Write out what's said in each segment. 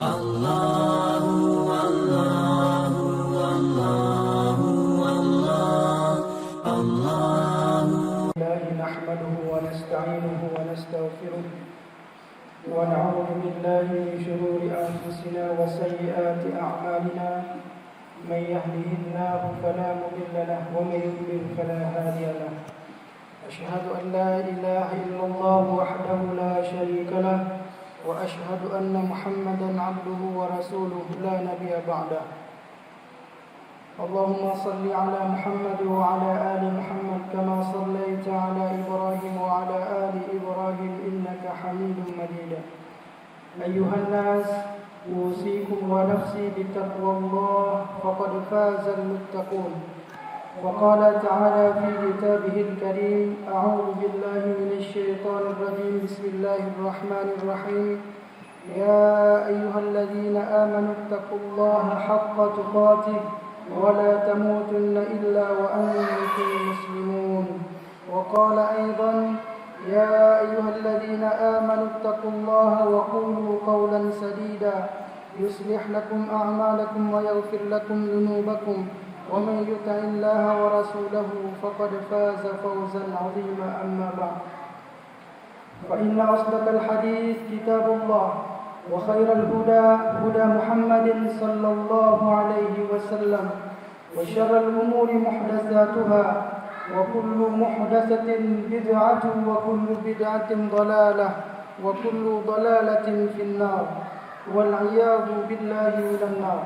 الله الله الله الله الله نحمده ونستعينه ونستغفره ونعوذ بالله من شرور أنفسنا وسيئات أعمالنا من يهده الله فلا مضل له ومن يضلل فلا هادي له أشهد أن لا إله إلا الله وحده لا شريك له وأشهد أن محمدا عبده ورسوله لا نبي بعده اللهم صل على محمد وعلى آل محمد كما صليت على إبراهيم وعلى آل إبراهيم إنك حميد مجيد أيها الناس أوصيكم ونفسي بتقوى الله فقد فاز المتقون وقال تعالى في كتابه الكريم أعوذ بالله من الشيطان الرجيم بسم الله الرحمن الرحيم يا أيها الذين آمنوا اتقوا الله حق تقاته ولا تموتن إلا وأنتم مسلمون وقال أيضا يا أيها الذين آمنوا اتقوا الله وقولوا قولا سديدا يصلح لكم أعمالكم ويغفر لكم ذنوبكم ومن يطع الله ورسوله فقد فاز فوزا عظيما أما بعد فإن أصدق الحديث كتاب الله وخير الهدى هدى محمد صلى الله عليه وسلم وشر الأمور محدثاتها وكل محدثة بدعة وكل بدعة ضلالة وكل ضلالة في النار والعياذ بالله من النار.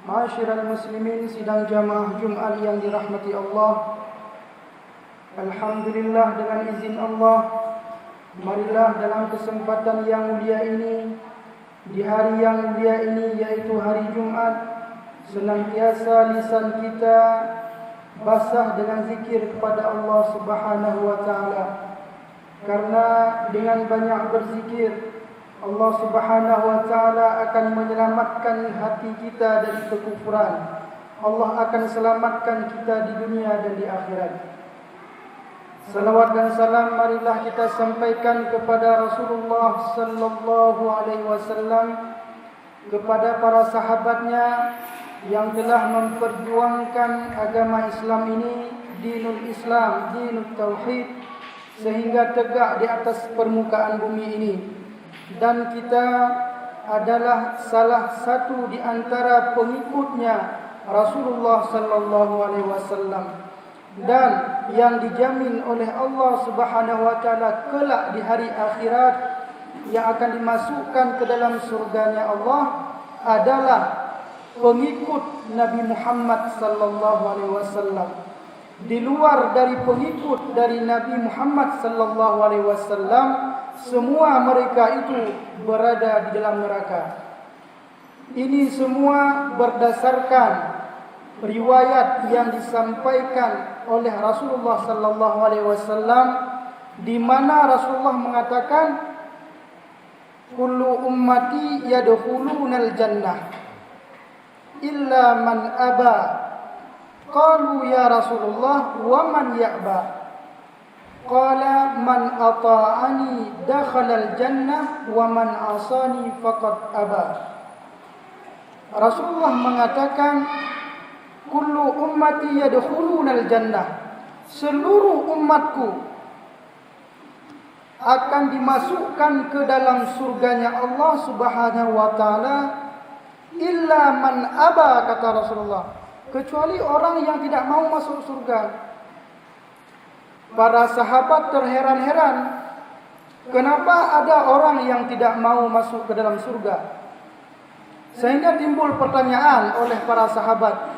Ma'asyiral muslimin, sidang jamaah Jumat yang dirahmati Allah, alhamdulillah dengan izin Allah, marilah dalam kesempatan yang mulia ini, di hari yang mulia ini yaitu hari Jumat, senantiasa lisan kita basah dengan zikir kepada Allah Subhanahu wa taala. Karena dengan banyak berzikir, Allah Subhanahu wa taala akan menyelamatkan hati kita dari kekufuran. Allah akan selamatkan kita di dunia dan di akhirat. Salawat dan salam marilah kita sampaikan kepada Rasulullah sallallahu alaihi wasallam, kepada para sahabatnya yang telah memperjuangkan agama Islam ini, dinul Islam, dinul tauhid, sehingga tegak di atas permukaan bumi ini. Dan kita adalah salah satu di antara pengikutnya Rasulullah sallallahu alaihi wasallam, dan yang dijamin oleh Allah Subhanahu wa taala kelak di hari akhirat yang akan dimasukkan ke dalam surganya Allah adalah pengikut Nabi Muhammad sallallahu alaihi wasallam. Di luar dari pengikut dari Nabi Muhammad sallallahu alaihi wasallam, semua mereka itu berada di dalam neraka. Ini semua berdasarkan riwayat yang disampaikan oleh Rasulullah sallallahu alaihi wasallam, di mana Rasulullah mengatakan kullu ummati yadkhulunal jannah illa man aba. Qalu ya Rasulullah wa man ya'ba? Qala man ata'ani dakhalal jannah wa man asani faqad aba. Rasulullah mengatakan kullu ummati yadkhulunal jannah, seluruh umatku akan dimasukkan ke dalam surganya Allah Subhanahu wa taala, illa man aba, kata Rasulullah, kecuali orang yang tidak mau masuk surga. Para sahabat terheran-heran, kenapa ada orang yang tidak mau masuk ke dalam surga? Sehingga timbul pertanyaan oleh para sahabat.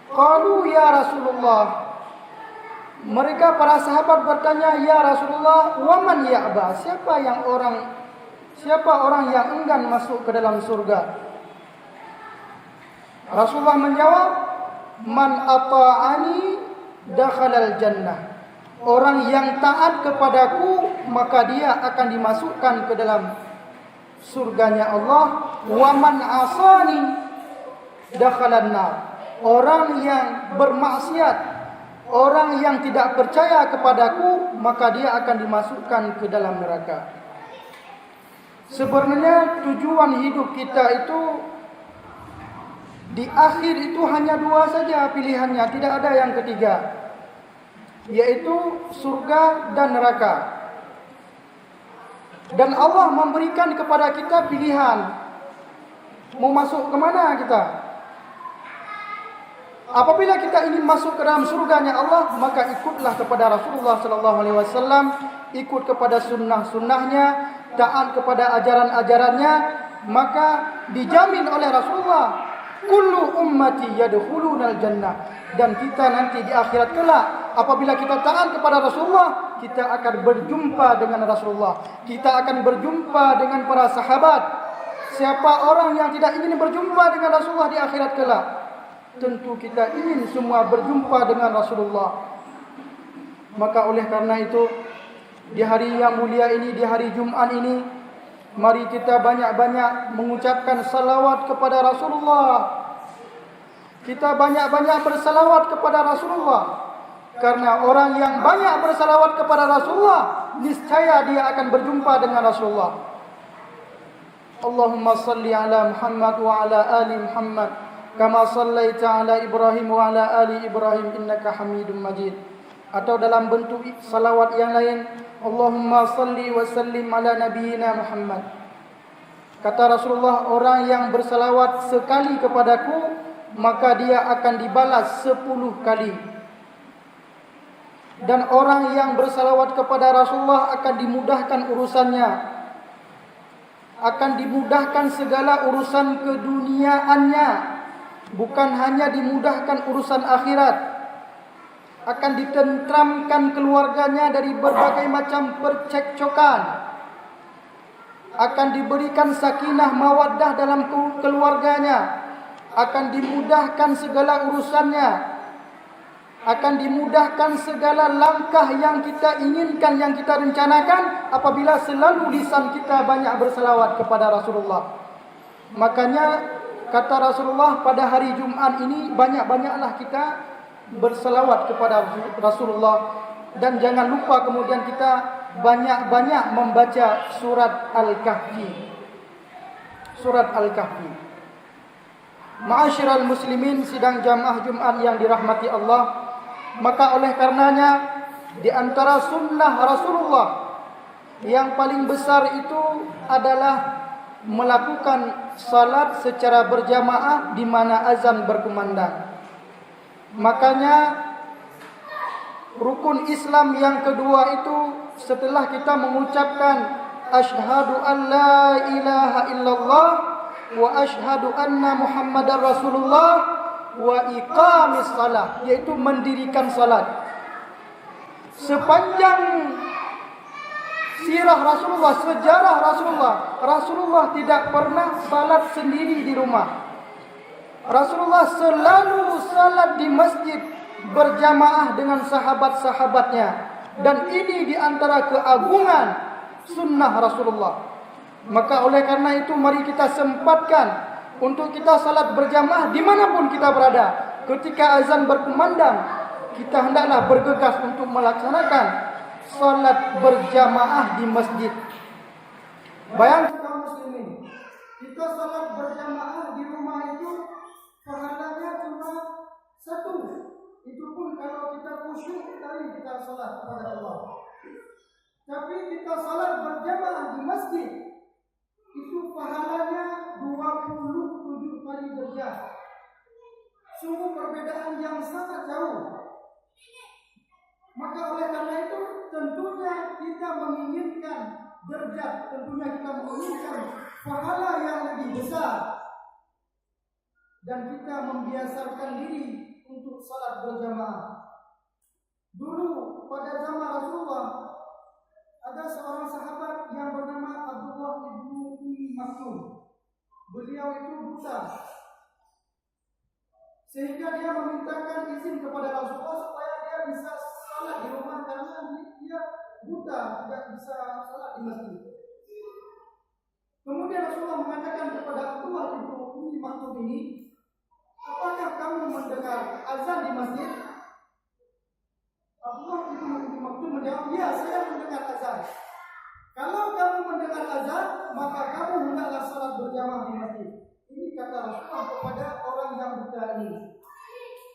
Qalu ya Rasulullah, mereka para sahabat bertanya, ya Rasulullah, wa man ya'ba? Siapa orang yang enggan masuk ke dalam surga? Rasulullah menjawab, man ata'ani dakhalal jannah. Orang yang taat kepadaku, maka dia akan dimasukkan ke dalam surganya Allah. Wa man asani dakhalan nar. Orang yang bermaksiat, orang yang tidak percaya kepadaku, maka dia akan dimasukkan ke dalam neraka. Sebenarnya tujuan hidup kita itu di akhir itu hanya dua saja pilihannya, tidak ada yang ketiga, yaitu surga dan neraka. Dan Allah memberikan kepada kita pilihan mau masuk ke mana kita. Apabila kita ingin masuk ke dalam surganya Allah, maka ikutlah kepada Rasulullah sallallahu alaihi wasallam, ikut kepada sunnah-sunnahnya, taat kepada ajaran-ajarannya, maka dijamin oleh Rasulullah, kullu ummati yadkhulunal jannah. Dan kita nanti di akhirat kelak, apabila kita taat kepada Rasulullah, kita akan berjumpa dengan Rasulullah, kita akan berjumpa dengan para sahabat. Siapa orang yang tidak ingin berjumpa dengan Rasulullah di akhirat kelak? Tentu kita ingin semua berjumpa dengan Rasulullah. Maka oleh karena itu, di hari yang mulia ini, di hari Jumat ini, mari kita banyak-banyak mengucapkan salawat kepada Rasulullah. Kita banyak-banyak bersalawat kepada Rasulullah. Karena orang yang banyak bersalawat kepada Rasulullah, niscaya dia akan berjumpa dengan Rasulullah. Allahumma salli ala Muhammad wa ala ali Muhammad, kama sallaita ala Ibrahim wa ala ali Ibrahim innaka Hamidum Majid. Atau dalam bentuk salawat yang lain, Allahumma salli wa sallim ala nabiyyina Muhammad. Kata Rasulullah, orang yang bersalawat sekali kepadaku, maka dia akan dibalas 10 kali. Dan orang yang bersalawat kepada Rasulullah akan dimudahkan urusannya, akan dimudahkan segala urusan keduniaannya, bukan hanya dimudahkan urusan akhirat, akan ditentramkan keluarganya dari berbagai macam percekcokan, akan diberikan sakinah mawaddah dalam keluarganya, akan dimudahkan segala urusannya, akan dimudahkan segala langkah yang kita inginkan, yang kita rencanakan, apabila selalu lisan kita banyak berselawat kepada Rasulullah. Makanya kata Rasulullah, pada hari Jumat ini banyak-banyaklah kita berselawat kepada Rasulullah. Dan jangan lupa kemudian kita banyak-banyak membaca surat Al-Kahfi. Surat Al-Kahfi. Ma'asyiral muslimin, sidang jamaah Jumat yang dirahmati Allah, maka oleh karenanya di antara sunnah Rasulullah yang paling besar itu adalah melakukan salat secara berjamaah di mana azan berkumandang. Makanya rukun Islam yang kedua itu, setelah kita mengucapkan asyhadu an la ilaha illallah wa asyhadu anna Muhammadar Rasulullah wa iqamis salah, yaitu mendirikan salat. Sepanjang sirah Rasulullah, sejarah Rasulullah tidak pernah salat sendiri di rumah. Rasulullah selalu salat di masjid berjamaah dengan sahabat-sahabatnya. Dan ini di antara keagungan sunnah Rasulullah. Maka oleh karena itu, mari kita sempatkan untuk kita salat berjamaah dimanapun kita berada. Ketika azan berkumandang, kita hendaklah bergegas untuk melaksanakan salat berjamaah di masjid. Bayangkan kaum muslimin, kita salat berjamaah di rumah itu pahalanya cuma 1. Itu pun kalau kita khusyuk kali kita salat kepada Allah. Tapi kita salat berjamaah di masjid, itu pahalanya 27 kali derajat. Sungguh perbedaan yang sangat jauh. Maka oleh karena itu, tentunya kita menginginkan derajat, tentunya kita menginginkan pahala yang lebih besar. Dan kita membiasakan diri untuk salat berjamaah. Dulu pada zaman Rasulullah, ada seorang sahabat yang bernama Abdullah ibnu Ummi Maktum. Beliau itu buta, sehingga dia memintakan izin kepada Rasulullah supaya dia bisa salat di rumah, karena dia buta, tidak bisa salat di masjid. Kemudian Rasulullah mengatakan kepada Abdullah ibnu Ummi Maktum ini, apakah kamu mendengar azan di masjid? Abdullah ibnu Ummi Maktum menjawab, ya, saya mendengar azan. Kalau kamu mendengar azan, salat, maka kamu hendaklah salat berjamaah di masjid. Ini kata Rasulullah kepada orang yang buta ini.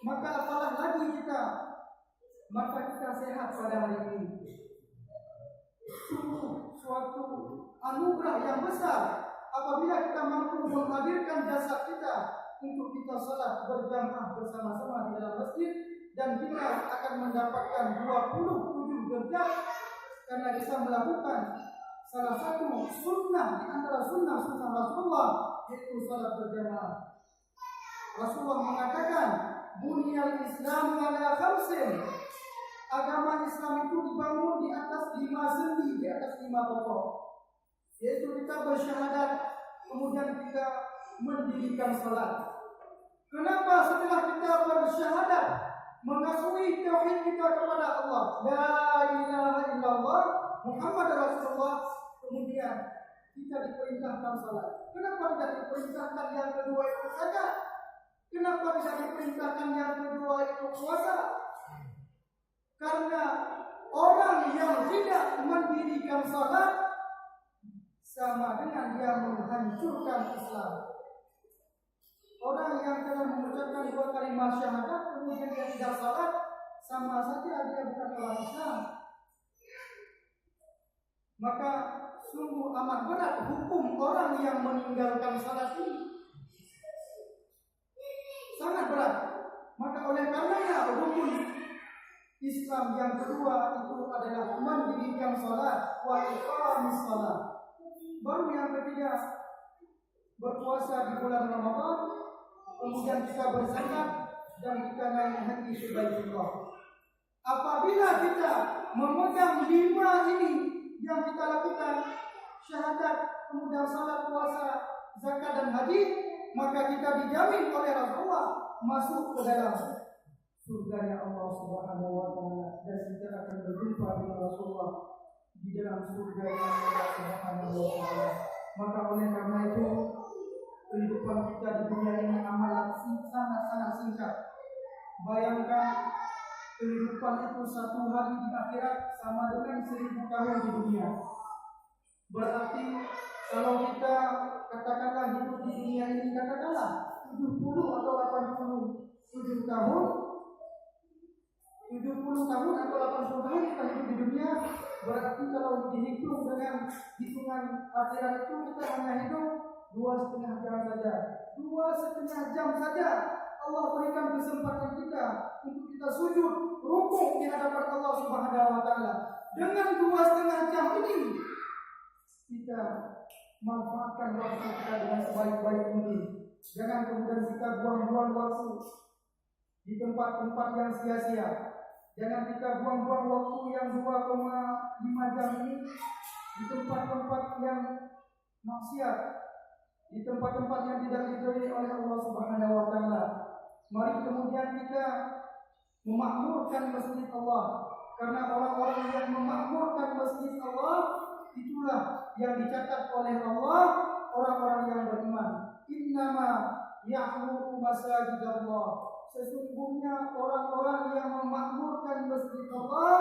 Maka apalah lagi kita, maka kita sehat pada hari ini. Sungguh suatu anugerah yang besar apabila kita mampu menghadirkan jasad kita untuk kita salat berjamaah bersama-sama di dalam masjid, dan kita akan mendapatkan 27 derajat karena kita melakukan salah satu sunnah di antara sunnah-sunnah Rasulullah, yaitu salat berjamaah. Rasulullah mengatakan, "Bunyal Islam ala khamsin." Agama Islam itu dibangun di atas 5 sendi, di atas 5 pokok. Yaitu kita bersyahadat, kemudian kita mendirikan salat. Kenapa setelah kita bersyahadat, mengakui tauhid kita kepada Allah, la ilaha illallah Muhammad Rasulullah, kemudian kita diperintahkan salat? Kenapa tidak diperintahkan yang kedua itu saja? Kenapa tidak diperintahkan yang kedua itu puasa? Karena orang yang tidak mendirikan salat sama dengan dia menghancurkan Islam. Orang yang telah mengucapkan 2 kalimat syahadat kemudian dia tidak salat, sama saja dia bukan orang Islam. Maka sungguh amat berat hukum orang yang meninggalkan salat ini. Sangat berat. Maka oleh karenanya rukun Islam yang kedua itu adalah mendirikan salat, wa iqamis salat. Baru yang ketiga, berpuasa di bulan Ramadan, kemudian kita berzakat dan kita naik haji ke Baitullah. Apabila kita memegang 5 ini yang kita lakukan, syahadat, kemudian salat, puasa, zakat dan haji, maka kita dijamin oleh Rasulullah masuk ke dalam surganya Allah Subhanahu wa taala, dan kita akan berjumpa dengan Rasulullah di dalam surganya Allah Subhanahu wa taala. Maka oleh karena itu kehidupan kita di dunia ini amat sangat singkat. Bayangkan kehidupan itu 1 hari di akhirat sama dengan 1000 tahun di dunia. Berarti kalau kita katakanlah hidup di dunia ini katakanlah 70 atau 87 tahun, 70 tahun atau 80 tahun kita hidup di dunia, berarti kalau dihitung dengan hitungan akhirat itu kita hanya hidup 2,5 jam saja. 2,5 jam saja Allah berikan kesempatan kita untuk kita sujud, rukuk di hadapan Allah Subhanahu wa taala. Dengan 2,5 jam ini kita manfaatkan waktu kita dengan sebaik-baik mungkin. Jangan kemudian kita buang-buang waktu di tempat-tempat yang sia-sia. Jangan kita buang-buang waktu yang 2,5 jam ini di tempat-tempat yang maksiat, di tempat-tempat yang tidak diridhoi oleh Allah Subhanahu wa taala. Mari kemudian kita memakmurkan masjid Allah, karena orang-orang yang memakmurkan masjid Allah itulah yang dicatat oleh Allah orang-orang yang beriman. Innama ya'muru masajidallah. Sesungguhnya orang-orang yang memakmurkan masjid Allah,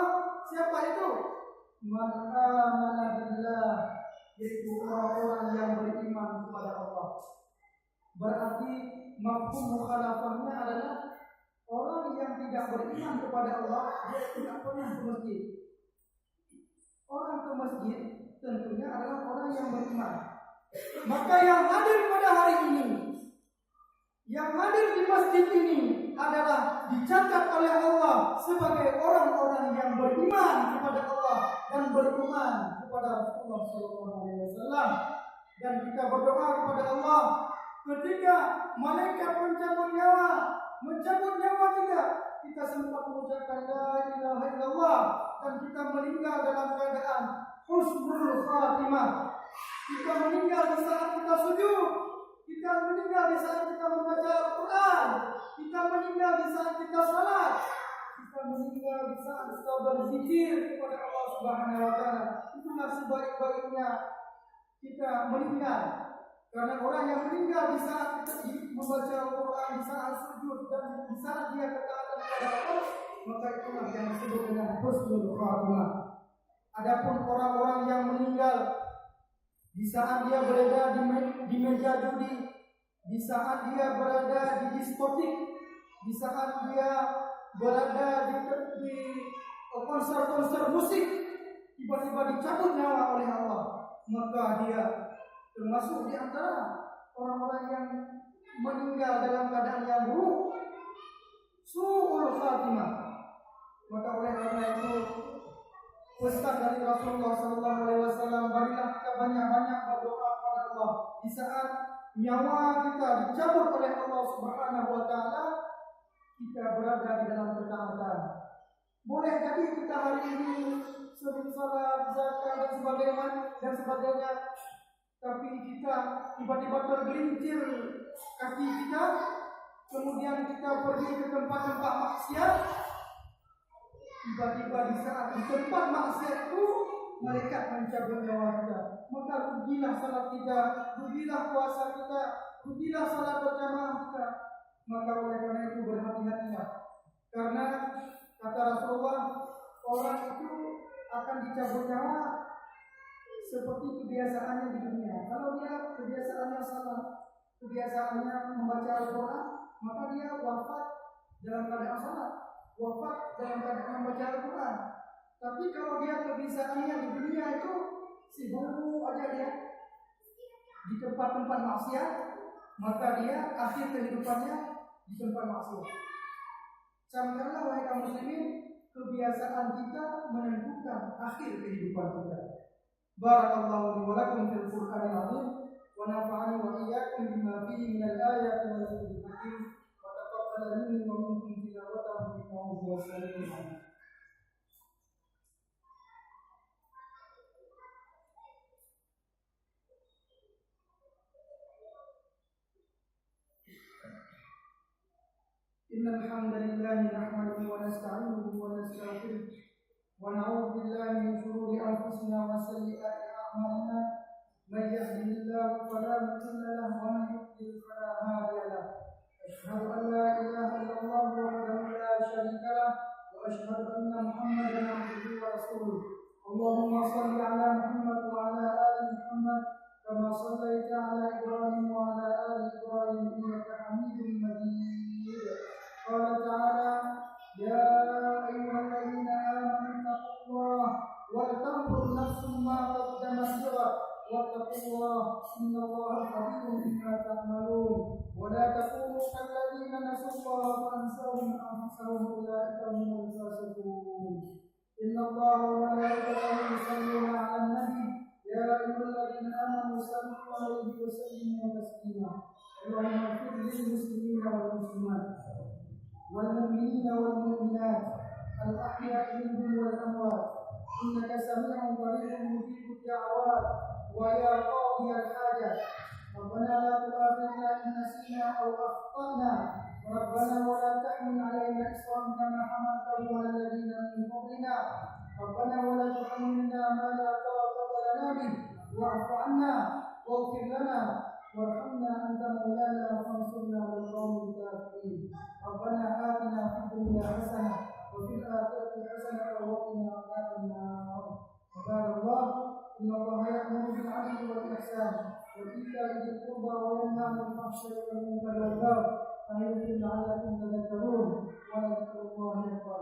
siapa itu? Man amana billah, yaitu orang-orang yang beriman kepada Allah. Berarti mafhum mukhalafahnya adalah orang yang tidak beriman kepada Allah, dia tidak pernah ke masjid. Orang ke masjid tentunya adalah orang yang beriman. Maka yang hadir pada hari ini, yang hadir di masjid ini adalah dicatat oleh Allah sebagai orang-orang yang beriman kepada Allah dan beriman kepada Rasulullah SAW. Dan kita berdoa kepada Allah ketika malaikat mencabut nyawa kita sempat mengucapkan la ilaha illallah, dan kita meninggal dalam keadaan husnul khatimah. Kita meninggal di saat kita sujud, kita meninggal di saat kita membaca Al-Quran, kita meninggal di saat kita salat, kita meninggal di saat kita berzikir kepada Allah Subhanahu wa taala. Itulah sebaik-baiknya kita meninggal. Karena orang yang meninggal di saat kita membaca Al-Quran, di saat sujud, dan di saat dia ketaatan kepada Allah, maka itulah yang disebut dengan husnul khatimah. Adapun orang-orang yang meninggal di saat dia berada di meja judi, di saat dia berada di diskotik, di saat dia berada di konser-konser musik, tiba-tiba dicabut nyawa oleh Allah, maka dia termasuk di antara orang-orang yang meninggal dalam keadaan yang buruk, su'ul khatimah. Maka oleh karena itu pesan dari Rasulullah SAW, marilah kita banyak-banyak berdoa kepada Allah di saat nyawa kita dicabut oleh Allah Subhanahu Wa Taala, kita berada di dalam ketaatan. Boleh jadi kita hari ini sering salat, zakat dan sebagainya, tapi kita tiba-tiba tergelincir kaki kita, kemudian kita pergi ke tempat-tempat maksiat. Tiba-tiba di saat di tempat maksiat itu malaikat mencabut nyawa kita, maka rugilah salat kita, rugilah puasa kita, rugilah salat berjamaah kita. Maka oleh karena itu berhati-hatilah, karena kata Rasulullah, orang itu akan dicabut nyawa seperti kebiasaannya di dunia. Kalau dia kebiasaannya salah, kebiasaannya membaca Al-Quran, maka dia wafat dalam keadaan salat, wafat dalam keadaan membaca Al-Quran. Tapi kalau dia kebiasaannya di dunia itu sibuk aja dia di tempat-tempat maksiat, maka dia akhir kehidupannya di tempat maksiat. Camkanlah wahai kaum muslimin, kebiasaan kita menentukan akhir kehidupan kita. Barakallahu li wa lakum fil Qur'anil azim wa nafa'ani wa iyyakum bima fihi minal ayati wal dhikril hakim. Minni wa minkum tilawatahu innahu huwas samiul alim. Innal hamdalillah nahmaduhu wa nasta'inuhu wa nastaghfiruh wa na'udzu billahi min shururi anfusina wa sayyiati a'malina. May yahdihillahu fala mudilla lahu wa may yudlil fala hadiya lahu. أشهد أن لا إله إلا الله وحده لا شريك له وأشهد أن محمدا عبده ورسوله. اللهم صل على محمد وعلى آل محمد كما صليت على إبراهيم وعلى آل إبراهيم إنك حميد مجيد. قال تعالى: يا أيها الذين آمنوا اتقوا الله ولتنظر نفس ما قدمت لغد واتقوا الله إن الله خبير بما تعملون. ولا تكونوا كالذين نسوا الله فأنساهم أنفسهم أولئك هم الفاسقون. إن الله وملائكته يصلون على النبي يا أيها الذين آمنوا صلوا عليه وسلموا تسليما. اللهم اغفر للمسلمين والمسلمات والمؤمنين والمؤمنات الأحياء منهم والأموات إنك سميع قريب مجيب الدعوات ويا قاضي الحاجات. ربنا لا تؤاخذنا إن نسينا أو أخطأنا، ربنا ولا تحمل علينا إصرا كما حملته على الذين من قبلنا، ربنا ولا تحملنا ما لا طاقة لنا به، واعف عنا واغفر لنا وارحمنا أنت مولانا فانصرنا على القوم الكافرين. ربنا آتنا في الدنيا حسنة وفي الآخرة حسنة وقنا عذاب النار. عباد الله، إن الله يأمر بالعدل والإحسان وإيتاء ذي القربى وينهى عن الفحشاء والمنكر والبغي يعظكم لعلكم تذكرون. ولذكر الله أكبر.